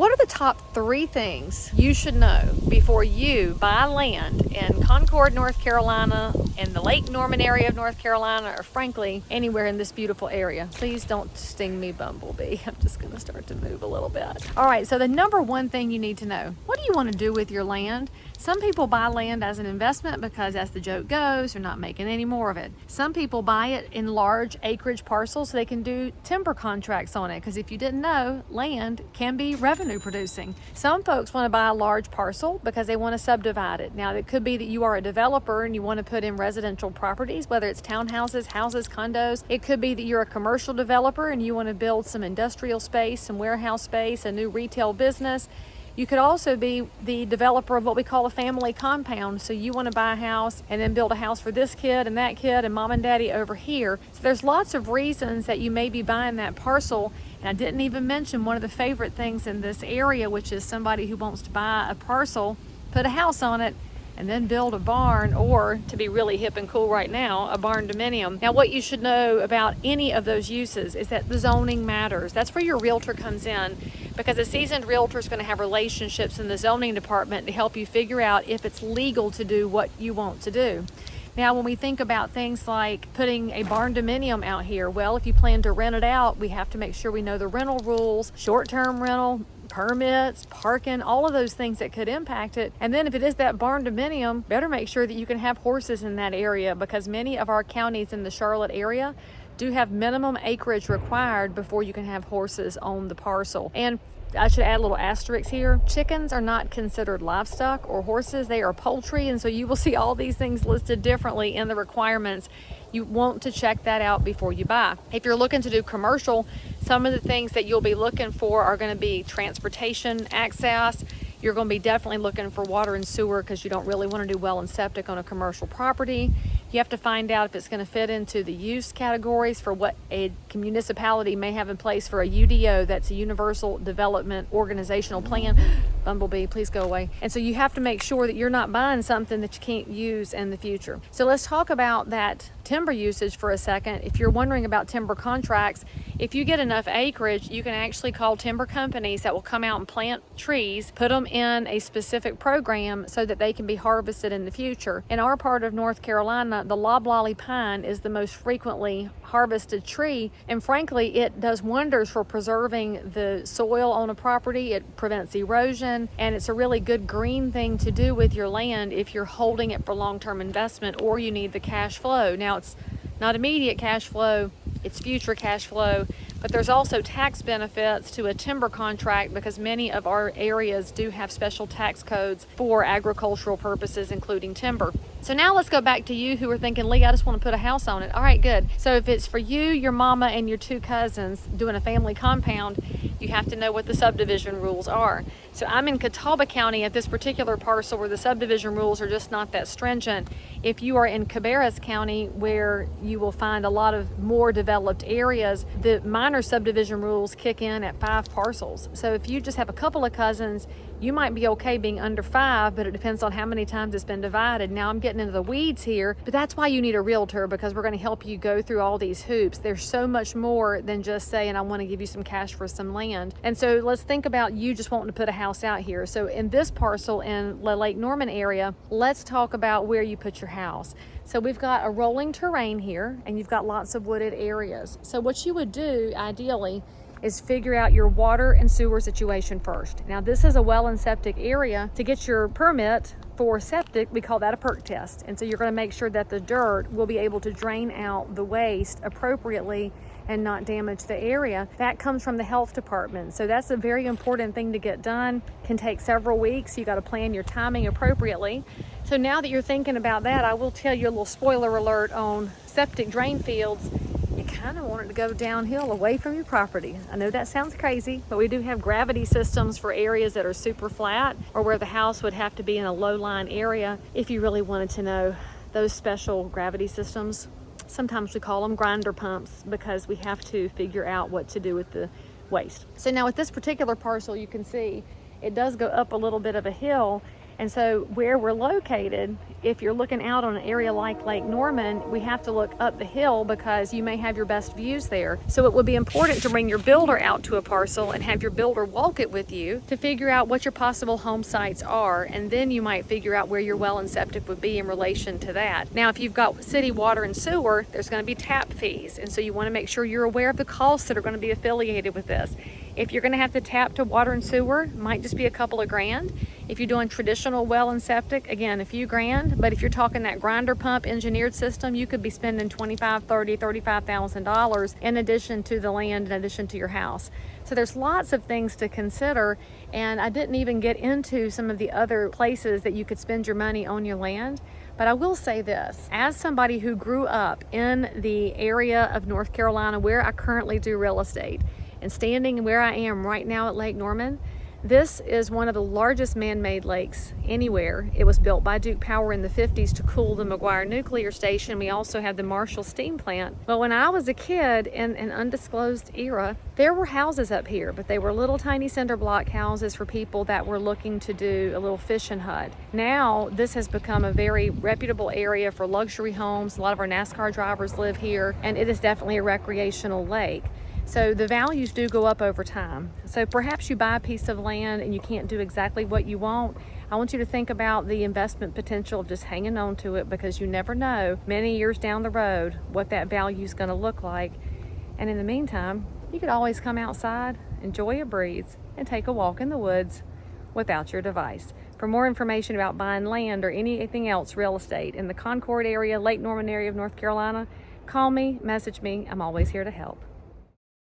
What are the top 3 things you should know before you buy land in Concord, North Carolina, in the Lake Norman area of North Carolina, or frankly, anywhere in this beautiful area? Please don't sting me, Bumblebee. I'm just gonna start to move a little bit. All right, so the number 1 thing you need to know, what do you want to do with your land? Some people buy land as an investment because, as the joke goes, they're not making any more of it. Some people buy it in large acreage parcels so they can do timber contracts on it, because if you didn't know, land can be revenue producing. Some folks want to buy a large parcel because they want to subdivide it. Now, it could be that you are a developer and you want to put in residential properties, whether it's townhouses, houses, condos. It could be that you're a commercial developer and you want to build some industrial space, some warehouse space, a new retail business. You could also be the developer of what we call a family compound. So you want to buy a house and then build a house for this kid and that kid and mom and daddy over here. So there's lots of reasons that you may be buying that parcel. And I didn't even mention one of the favorite things in this area, which is somebody who wants to buy a parcel, put a house on it, and then build a barn, or, to be really hip and cool right now, a barn dominium. Now, what you should know about any of those uses is that the zoning matters. That's where your realtor comes in, because a seasoned realtor is going to have relationships in the zoning department to help you figure out if it's legal to do what you want to do. Now, when we think about things like putting a barn dominium out here, well, if you plan to rent it out, we have to make sure we know the rental rules, short-term rental, permits, parking, all of those things that could impact it. And then if it is that barn dominium, better make sure that you can have horses in that area, because many of our counties in the Charlotte area do have minimum acreage required before you can have horses on the parcel. And I should add a little asterisk here. Chickens are not considered livestock or horses. They are poultry. And so you will see all these things listed differently in the requirements. You want to check that out before you buy. If you're looking to do commercial, some of the things that you'll be looking for are going to be transportation access. You're going to be definitely looking for water and sewer, because you don't really want to do well and septic on a commercial property. You have to find out if it's going to fit into the use categories for what a municipality may have in place for a UDO. That's a Universal Development Organizational Plan. Bumblebee, please go away. And so you have to make sure that you're not buying something that you can't use in the future. So let's talk about that timber usage for a second. If you're wondering about timber contracts, if you get enough acreage, you can actually call timber companies that will come out and plant trees, put them in a specific program so that they can be harvested in the future. In our part of North Carolina, the loblolly pine is the most frequently harvested tree, and frankly, it does wonders for preserving the soil on a property. It prevents erosion, and it's a really good green thing to do with your land if you're holding it for long-term investment or you need the cash flow. Now, it's not immediate cash flow, it's future cash flow, but there's also tax benefits to a timber contract, because many of our areas do have special tax codes for agricultural purposes, including timber. So now let's go back to you who are thinking, Leigh, I just want to put a house on it. All right, good. So if it's for you, your mama, and your 2 cousins doing a family compound, you have to know what the subdivision rules are. So I'm in Catawba County at this particular parcel where the subdivision rules are just not that stringent. If you are in Cabarrus County, where you will find a lot of more developed areas, the minor subdivision rules kick in at 5 parcels. So if you just have a couple of cousins, you might be okay being under 5, but it depends on how many times it's been divided. Now I'm getting into the weeds here, but that's why you need a realtor, because we're going to help you go through all these hoops. There's so much more than just saying, I want to give you some cash for some land. And so let's think about you just wanting to put a house out here. So in this parcel in the Lake Norman area, let's talk about where you put your house. So we've got a rolling terrain here, and you've got lots of wooded areas. So what you would do ideally is figure out your water and sewer situation first. Now, this is a well and septic area. To get your permit for septic, we call that a perk test. And so you're going to make sure that the dirt will be able to drain out the waste appropriately and not damage the area. That comes from the health department. So that's a very important thing to get done. Can take several weeks. You got to plan your timing appropriately. So now that you're thinking about that, I will tell you a little spoiler alert on septic drain fields. You kind of want it to go downhill away from your property. I know that sounds crazy, but we do have gravity systems for areas that are super flat, or where the house would have to be in a low-lying area. If you really wanted to know, those special gravity systems, sometimes we call them grinder pumps, because we have to figure out what to do with the waste. So now with this particular parcel, you can see it does go up a little bit of a hill, And so where we're located, if you're looking out on an area like Lake Norman, we have to look up the hill because you may have your best views there. So it would be important to bring your builder out to a parcel and have your builder walk it with you to figure out what your possible home sites are. And then you might figure out where your well and septic would be in relation to that. Now, if you've got city water and sewer, there's going to be tap fees. And so you want to make sure you're aware of the costs that are going to be affiliated with this. If you're going to have to tap to water and sewer, it might just be a couple of grand. If you're doing traditional well and septic, again, a few grand. But if you're talking that grinder pump engineered system, you could be spending $25,000, $30,000, $35,000 in addition to the land, in addition to your house. So there's lots of things to consider, and I didn't even get into some of the other places that you could spend your money on your land. But I will say this, as somebody who grew up in the area of North Carolina where I currently do real estate, and standing where I am right now at Lake Norman, this is one of the largest man-made lakes anywhere. It was built by Duke Power in the 50s to cool the McGuire nuclear station. We also have the Marshall steam plant. But when I was a kid in an undisclosed era, there were houses up here, but they were little tiny cinder block houses for people that were looking to do a little fishing hut. Now, this has become a very reputable area for luxury homes. A lot of our NASCAR drivers live here, and it is definitely a recreational lake. So the values do go up over time. So perhaps you buy a piece of land and you can't do exactly what you want. I want you to think about the investment potential of just hanging on to it, because you never know many years down the road what that value is going to look like. And in the meantime, you could always come outside, enjoy a breeze, and take a walk in the woods without your device. For more information about buying land or anything else real estate in the Concord area, Lake Norman area of North Carolina, call me, message me. I'm always here to help.